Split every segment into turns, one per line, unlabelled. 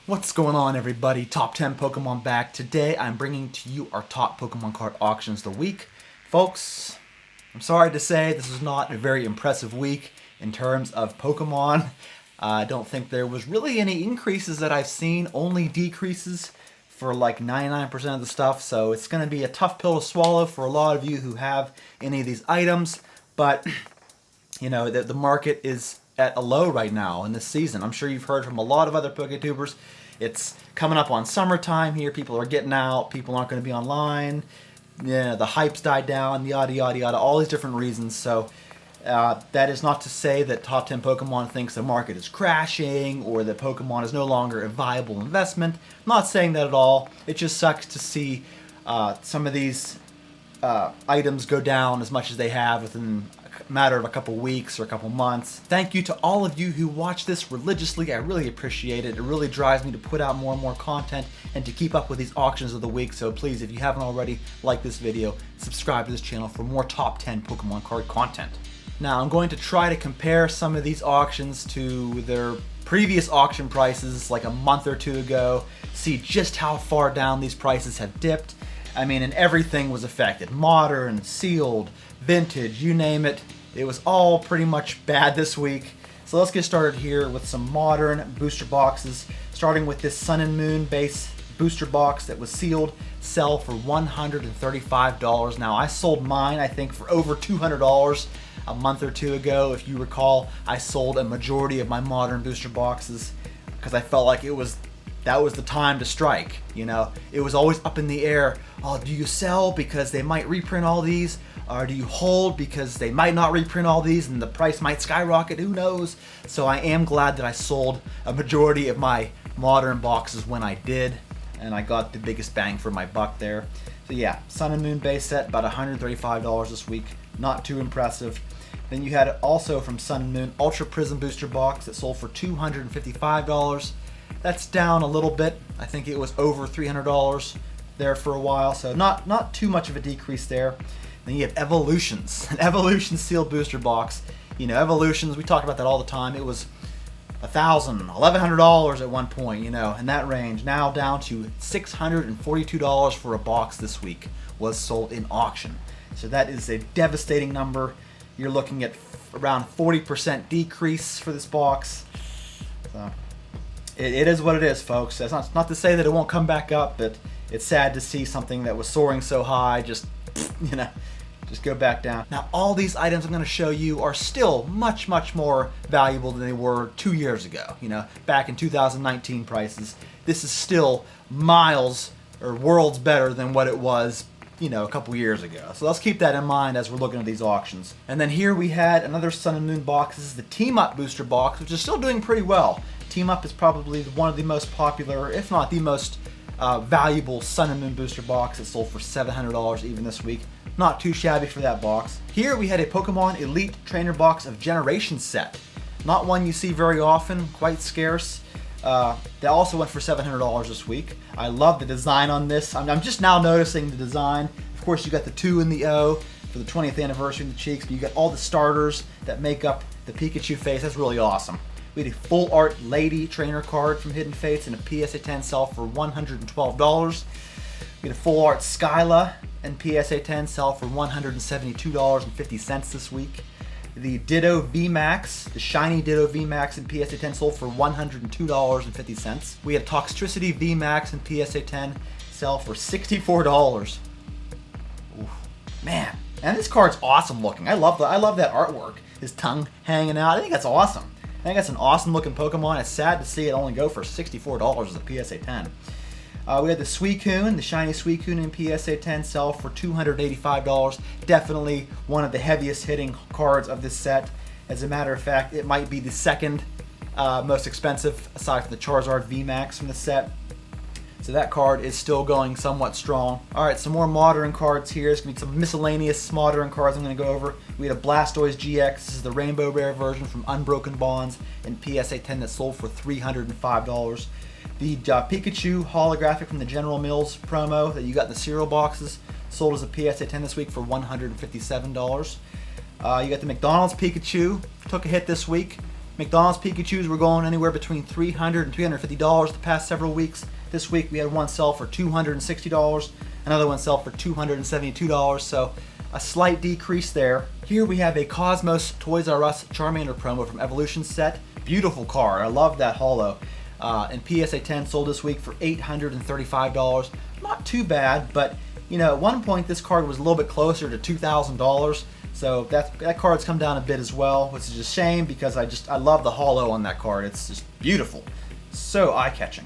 What's going on, everybody? Top 10 Pokemon back. Today I'm bringing to you our top Pokemon card auctions of the week. Folks, I'm sorry to say this is not a very impressive week in terms of Pokemon. I don't think there was really any increases that I've seen, only decreases for like 99% of the stuff. So it's going to be a tough pill to swallow for a lot of you who have any of these items. But, you know, the market is at a low right now in this season. I'm sure you've heard from a lot of other PokeTubers. It's coming up on summertime here. People are getting out. People aren't going to be online. Yeah, the hype's died down, yada, yada, yada, all these different reasons. So that is not to say that Top 10 Pokemon thinks the market is crashing or that Pokemon is no longer a viable investment. I'm not saying that at all. It just sucks to see some of these items go down as much as they have within a matter of a couple weeks or a couple months. Thank you to all of you who watch this religiously. I really appreciate it. It really drives me to put out more and more content and to keep up with these auctions of the week. So please, if you haven't already, like this video, subscribe to this channel for more top 10 Pokemon card content. Now, I'm going to try to compare some of these auctions to their previous auction prices like a month or two ago, see just how far down these prices have dipped. I mean, and everything was affected. Modern, sealed, vintage, you name it. It was all pretty much bad this week. So let's get started here with some modern booster boxes, starting with this Sun and Moon base booster box that was sealed, sell for $135. Now, I sold mine, I think, for over $200 a month or two ago. If you recall, I sold a majority of my modern booster boxes because I felt like that was the time to strike. You know, it was always up in the air. Oh, do you sell because they might reprint all these? Or do you hold because they might not reprint all these and the price might skyrocket? Who knows? So I am glad that I sold a majority of my modern boxes when I did, and I got the biggest bang for my buck there. So yeah, Sun and Moon base set, about $135 this week. Not too impressive. Then you had also from Sun and Moon Ultra Prism booster box that sold for $255. That's down a little bit. I think it was over $300 there for a while, so not too much of a decrease there. Then you have Evolutions, an Evolution sealed booster box. You know, Evolutions, we talk about that all the time. It was $1,000, $1,100 at one point, you know, in that range. Now down to $642 for a box this week was sold in auction. So that is a devastating number. You're looking at around 40% decrease for this box. So it is what it is, folks. That's not to say that it won't come back up, but it's sad to see something that was soaring so high just, you know, just go back down. Now, all these items I'm going to show you are still much, much more valuable than they were 2 years ago. You know, back in 2019 prices. This is still miles or worlds better than what it was, you know, a couple years ago. So let's keep that in mind as we're looking at these auctions. And then here we had another Sun and Moon box. This is the Team Up booster box, which is still doing pretty well. Team Up is probably one of the most popular, if not the most valuable Sun and Moon booster box. It sold for $700 even this week. Not too shabby for that box. Here we had a Pokemon Elite Trainer box of Generation set. Not one you see very often, quite scarce. That also went for $700 this week. I love the design on this. I'm just now noticing the design. Of course, you got the 2 and the O for the 20th anniversary in the cheeks, but you got all the starters that make up the Pikachu face. That's really awesome. We had a full art Lady Trainer card from Hidden Fates and a PSA 10 sell for $112. We had a full art Skyla and PSA 10 sell for $172.50 this week. The Ditto VMAX, the shiny Ditto VMAX and PSA 10 sold for $102.50. We had Toxtricity VMAX and PSA 10 sell for $64. Oof. Man, and this card's awesome looking. I love that artwork. His tongue hanging out. I think that's awesome. I think that's an awesome looking Pokemon. It's sad to see it only go for $64 as a PSA 10. We had the Suicune, the shiny Suicune in PSA 10 sell for $285. Definitely one of the heaviest hitting cards of this set. As a matter of fact, it might be the second most expensive aside from the Charizard VMAX from the set. So that card is still going somewhat strong. Alright, some more modern cards here. There's going to be some miscellaneous modern cards I'm going to go over. We had a Blastoise GX. This is the Rainbow Rare version from Unbroken Bonds in PSA 10 that sold for $305. The Pikachu holographic from the General Mills promo that you got in the cereal boxes sold as a PSA 10 this week for $157. You got the McDonald's Pikachu. Took a hit this week. McDonald's Pikachus were going anywhere between $300 and $350 the past several weeks. This week we had one sell for $260, another one sell for $272, so a slight decrease there. Here we have a Cosmos Toys R Us Charmander promo from Evolution set. Beautiful card, I love that holo. And PSA 10 sold this week for $835. Not too bad, but you know, at one point this card was a little bit closer to $2,000. So that card's come down a bit as well, which is a shame because I love the holo on that card. It's just beautiful, so eye-catching.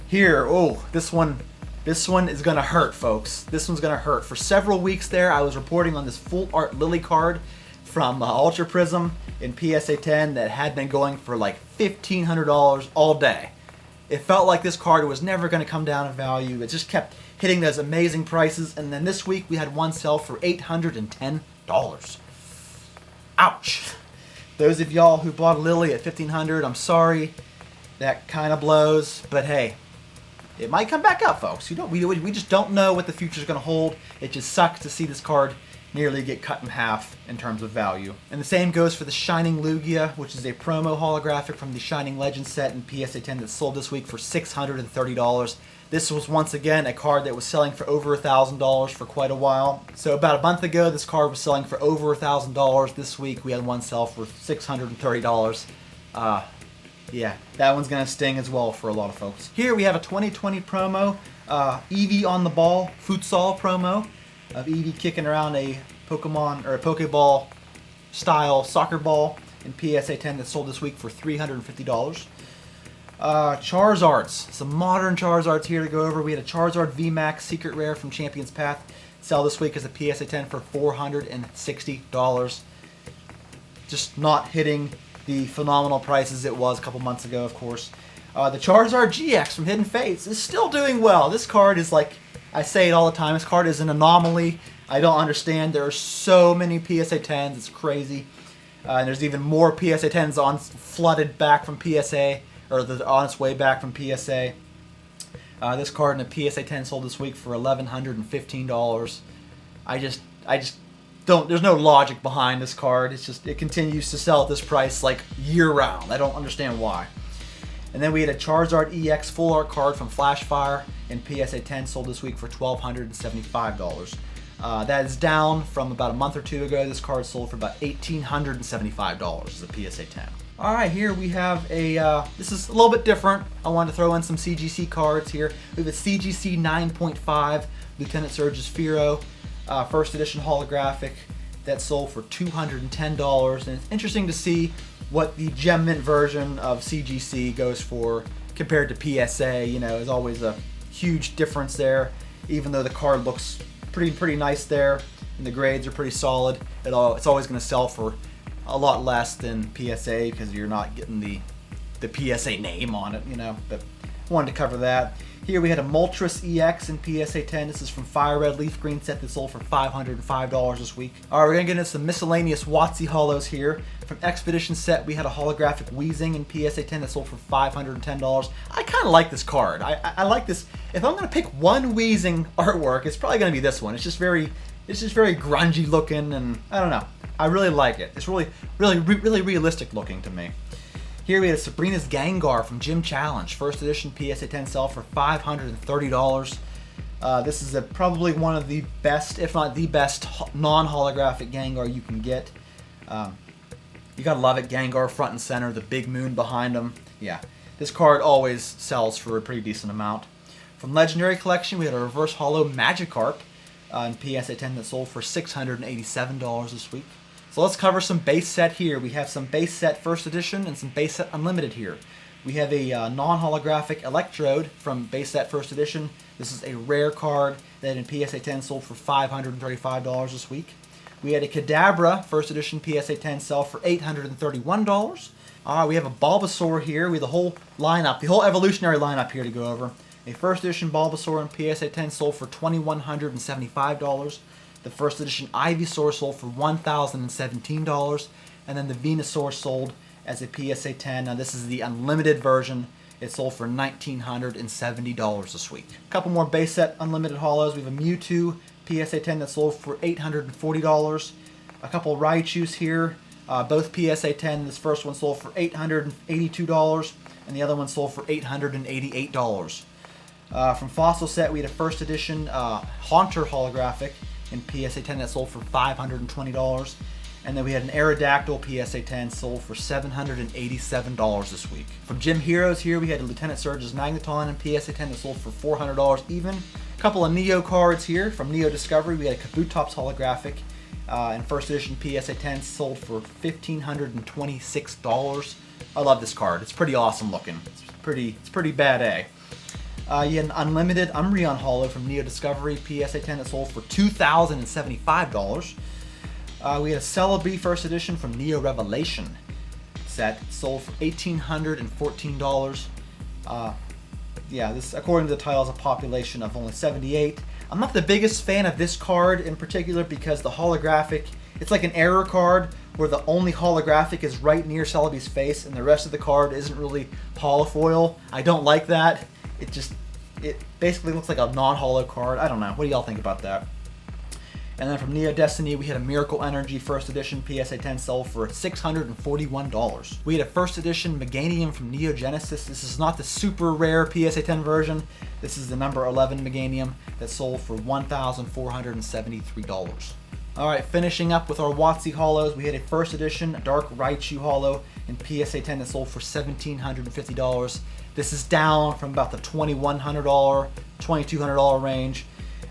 Here, oh, this one is gonna hurt, folks. This one's gonna hurt. For several weeks there, I was reporting on this full art Lily card from Ultra Prism in PSA 10 that had been going for like $1,500 all day. It felt like this card was never gonna come down in value. It just kept hitting those amazing prices, and then this week we had one sell for $810. Ouch. Those of y'all who bought a Lily at $1,500, I'm sorry. That kind of blows, but hey, it might come back up, folks. We just don't know what the future's going to hold. It just sucks to see this card nearly get cut in half in terms of value. And the same goes for the Shining Lugia, which is a promo holographic from the Shining Legend set in PSA 10 that sold this week for $630. This was once again a card that was selling for over $1,000 for quite a while. So about a month ago, this card was selling for over $1,000. This week, we had one sell for $630. Yeah, that one's gonna sting as well for a lot of folks. Here we have a 2020 promo, Eevee on the ball, futsal promo of Eevee kicking around a Pokemon or a Pokeball style soccer ball in PSA 10 that sold this week for $350. Charizards, some modern Charizards here to go over. We had a Charizard VMAX Secret Rare from Champion's Path sell this week as a PSA 10 for $460. Just not hitting the phenomenal prices it was a couple months ago, of course. The Charizard GX from Hidden Fates is still doing well. This card is like, I say it all the time, this card is an anomaly. I don't understand. There are so many PSA 10s, it's crazy. And there's even more PSA 10s flooded back from PSA, or on its way back from PSA. This card in a PSA 10 sold this week for $1,115. I just don't, there's no logic behind this card. It's just, it continues to sell at this price like year round. I don't understand why. And then we had a Charizard EX full art card from Flashfire in PSA 10 sold this week for $1,275. That is down from about a month or two ago. This card sold for about $1,875 as a PSA 10. All right, here we have a, this is a little bit different. I wanted to throw in some CGC cards here. We have a CGC 9.5 Lieutenant Surge's Firo, first edition holographic that sold for $210. And it's interesting to see what the Gem Mint version of CGC goes for compared to PSA. You know, there's always a huge difference there, even though the card looks pretty nice there and the grades are pretty solid. It's always going to sell for a lot less than PSA because you're not getting the PSA name on it, you know, but I wanted to cover that. Here we had a Moltres EX in PSA 10. This is from Fire Red Leaf Green set that sold for $505 this week. All right, we're gonna get into some miscellaneous WotC holos here. From Expedition set, we had a holographic Weezing in PSA 10 that sold for $510. I kind of like this card. I like this. If I'm gonna pick one Weezing artwork, it's probably gonna be this one. It's just very grungy looking, and I don't know. I really like it. It's really realistic looking to me. Here we had a Sabrina's Gengar from Gym Challenge, first edition PSA 10 sell for $530. This is probably one of the best, if not the best, non-holographic Gengar you can get. You gotta love it. Gengar front and center, the big moon behind him. Yeah, this card always sells for a pretty decent amount. From Legendary Collection, we had a reverse holo Magikarp in PSA 10 that sold for $687 this week. So let's cover some base set here. We have some base set first edition and some base set unlimited here. We have a non-holographic Electrode from base set first edition. This is a rare card that in PSA 10 sold for $535 this week. We had a Kadabra first edition PSA 10 sell for $831. We have a Bulbasaur here. We have the whole lineup, the whole evolutionary lineup here to go over. A first edition Bulbasaur in PSA 10 sold for $2,175. The first edition Ivysaur sold for $1,017, and then the Venusaur sold as a PSA 10. Now this is the unlimited version. It sold for $1,970 this week. A couple more base set unlimited holos. We have a Mewtwo PSA 10 that sold for $840. A couple Raichus here. Both PSA 10. This first one sold for $882, and the other one sold for $888. From Fossil Set, we had a first edition Haunter holographic in PSA 10 that sold for $520. And then we had an Aerodactyl PSA 10 sold for $787 this week. From Gym Heroes here, we had a Lieutenant Surge's Magneton in PSA 10 that sold for $400 even. A couple of Neo cards here. From Neo Discovery, we had a Kabutops holographic in first edition PSA 10 sold for $1,526. I love this card. It's pretty awesome looking. It's pretty bad A. You had an Unlimited Umbreon Holo from Neo Discovery PSA 10 that sold for $2,075. We had a Celebi first edition from Neo Revelation set sold for $1,814. Yeah, this, according to the title, is a population of only 78. I'm not the biggest fan of this card in particular because the holographic, it's like an error card where the only holographic is right near Celebi's face and the rest of the card isn't really holofoil. I don't like that. It basically looks like a non-holo card. I don't know. What do y'all think about that? And then from Neo Destiny, we had a Miracle Energy first edition PSA 10 sold for $641. We had a first edition Meganium from Neo Genesis. This is not the super rare PSA 10 version. This is the number 11 Meganium that sold for $1,473. Alright, finishing up with our WotC Holos, we had a first edition Dark Raichu Holo in PSA 10 that sold for $1,750. This is down from about the $2,100, $2,200 range.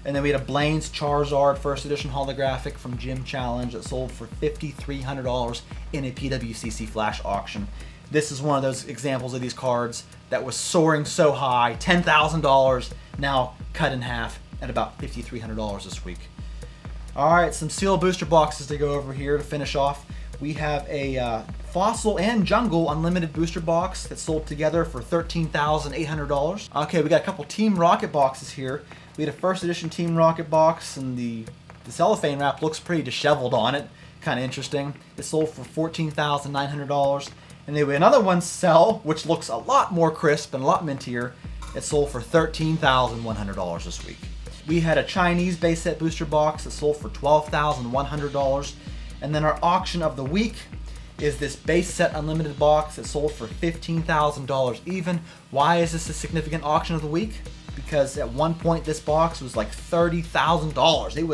And then we had a Blaine's Charizard first edition holographic from Gym Challenge that sold for $5,300 in a PWCC flash auction. This is one of those examples of these cards that was soaring so high, $10,000, now cut in half at about $5,300 this week. Alright, some sealed booster boxes to go over here to finish off. We have a Fossil and Jungle Unlimited booster box that sold together for $13,800. Okay, we got a couple Team Rocket boxes here. We had a first edition Team Rocket box, and the cellophane wrap looks pretty disheveled on it. Kind of interesting. It sold for $14,900. And then we had another one sell, which looks a lot more crisp and a lot mintier. It sold for $13,100 this week. We had a Chinese base set booster box that sold for $12,100. And then our auction of the week is this base set unlimited box that sold for $15,000 even. Why is this a significant auction of the week? Because at one point this box was like $30,000. It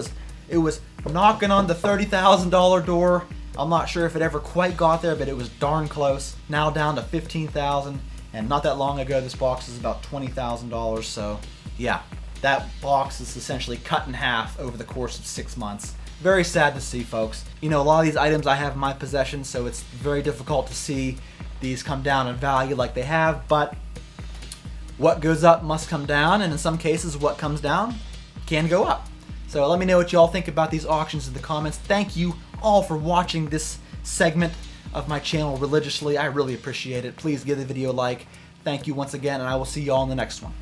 was knocking on the $30,000 door. I'm not sure if it ever quite got there, but it was darn close. Now down to $15,000, and not that long ago this box was about $20,000. So yeah, that box is essentially cut in half over the course of 6 months. Very sad to see, folks. You know, a lot of these items I have in my possession, so it's very difficult to see these come down in value like they have, but what goes up must come down, and in some cases what comes down can go up. So let me know what y'all think about these auctions in the comments. Thank you all for watching this segment of my channel religiously. I really appreciate it. Please give the video a like. Thank you once again, and I will see y'all in the next one.